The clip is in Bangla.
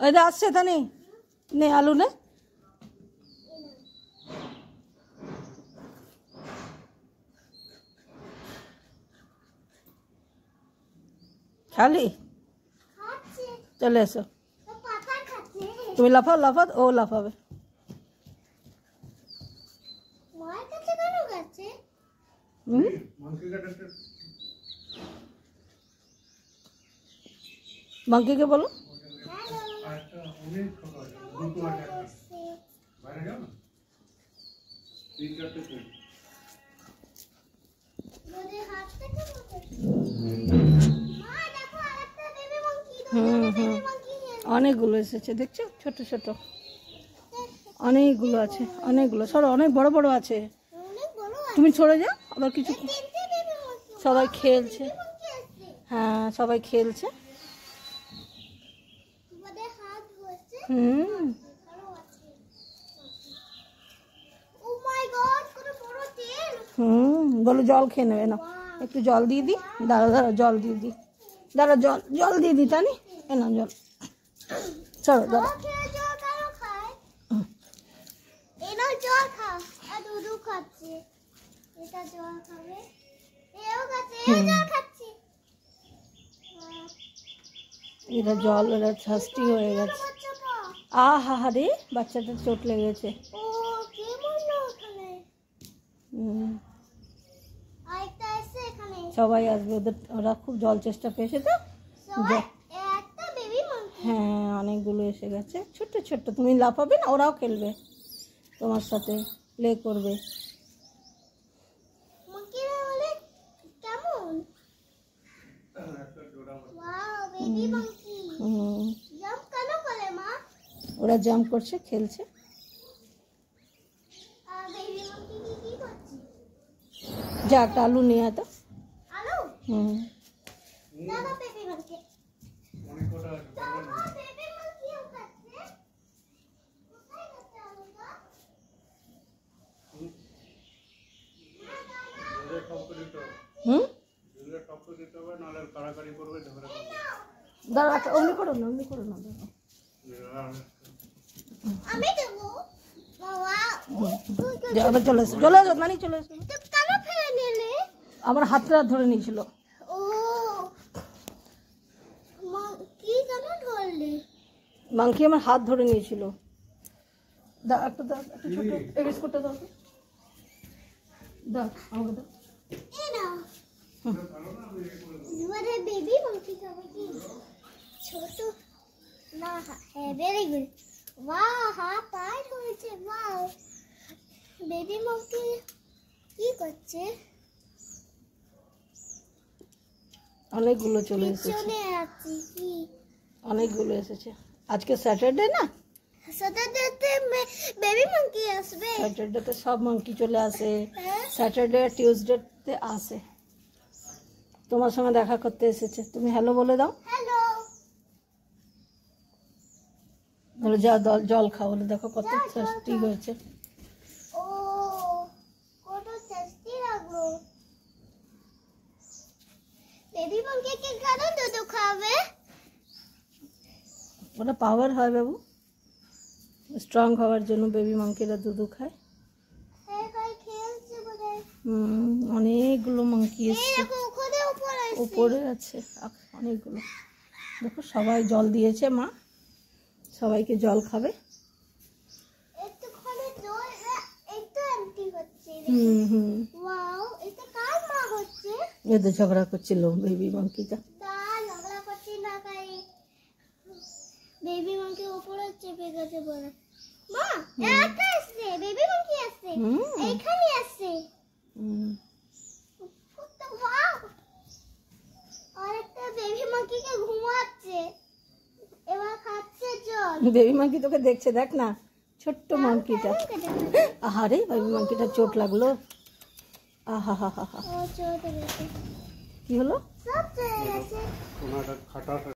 ওইটা আসছে তা নেই নে আলু নে খালি চলে এসো তুমি লাফাও লাফাও ও লাফাবে मंकी के बोलो অনেকগুলো এসেছে দেখছো ছোট ছোট অনেকগুলো আছে অনেকগুলো সর অনেক বড় বড় আছে তুমি সরে যাও আবার কিছু সবাই খেলছে হ্যাঁ সবাই খেলছে बोलो जल खेয়ে নেবে না একটু জল দিয়ে দি দাঁড়া দাঁড়া জল দিয়ে দি দাঁড়া জল জল দিয়ে দি তানি এ না জল চলো দাঁড়া এনো জল খাও আর দুধ খাচ্ছে এটা জল খাবে এও খাচ্ছে এও জল খাচ্ছে এটা জল এরা থার্স্টি হয়ে গেছে আহা রে বাচ্চাটার চোট লেগেছে ও কি মরলো ওখানে আইতা এসে এখানে সবাই আসবে ওদের ওরা খুব জল চেষ্টা পেয়েছে তো একটা বেবি মঙ্কি হ্যাঁ অনেকগুলো এসে গেছে ছোট ছোট তুমি লাফাবে না ওরাও খেলবে তোমার সাথে প্লে করবে মঙ্কিরা বলে কেমন ওয়াও বেবি মঙ্কি জাম্প কেন করে মা ওরা জাম্প করছে খেলছে আর বেবি মঙ্কি কি করছে যা একটা আলু নিয়ে আয় তো আলু দাদা বেবি মঙ্কি দাদা বেবি মঙ্কি ও খাচ্ছে কোথায় গেছে আলুটা দাঁড়া অমনি করো না অমনি করো না আমি দেবো বাবা আবার চলে এসো চলে এসো নানি চলে এসো তুমি কেন ফেলে নিলে আমার হাতটা ধরে নিয়েছিল ও কি কেন ধরলে মাংকি আমার হাত ধরে নিয়েছিল দা একটা দাও একটা ছোট এই বিস্কুটটা দাও দাও আমাকে দাও এই নাও মানে বেবি মঙ্কি খাবে কি ছোট না হ্যাঁ ভেরি গুড ওয়াও হ্যাঁ পাই হয়েছে ওয়াও বেবি মঙ্কি কি করছে অনেকগুলো চলে এসেছে পিছনে আছে কি অনেকগুলো এসেছে আজকে স্যাটারডে না স্যাটারডেতে বেবি মঙ্কি আসবে স্যাটারডেতে সব মাংকি চলে আসে স্যাটারডে আর টিউসডেতে আসে তোমার সঙ্গে দেখা করতে এসেছে তুমি হ্যালো বলে দাও হ্যালো বলো যা জল খাও বলে দেখো কত টেস্টি হয়েছে ও কত টেস্টি লাগলো বেবি মঙ্কি কি কেন দুধ খাবে ওটা পাওয়ার হয় বাবু স্ট্রং হওয়ার জন্য বেবি মাংকিরা দুধ খায় হ্যাঁ ভাই খেলছে বোধহয় অনেকগুলো মাংকি এসছে ওখানে উপরে আছে অনেকগুলো দেখো সবাই জল দিয়েছে মা সবাইকে জল খাবে একটুখানি জল একটু এমটি হচ্ছে ওয়াও এটা কার মা হচ্ছে এদের ঝগড়া করছিল বেবি মাংকিটা তা ঝগড়া করছি না খাই বেবি মঙ্কি উপরে চেপে গেছে বলে মা একটা আসছে বেবি মঙ্কি আসছে এইখানে আসছে ওয়াও আরেকটা বেবি মঙ্কিকে ঘুমাচ্ছে এবার খাচ্ছে জল বেবি মাংকি তোকে দেখছে দেখ না ছোট্ট মাংকিটা আহারে বেবি মাংকিটা চোট লাগলো আহা হা হা হা ও চলে গেছে কি হলো সব চলে গেছে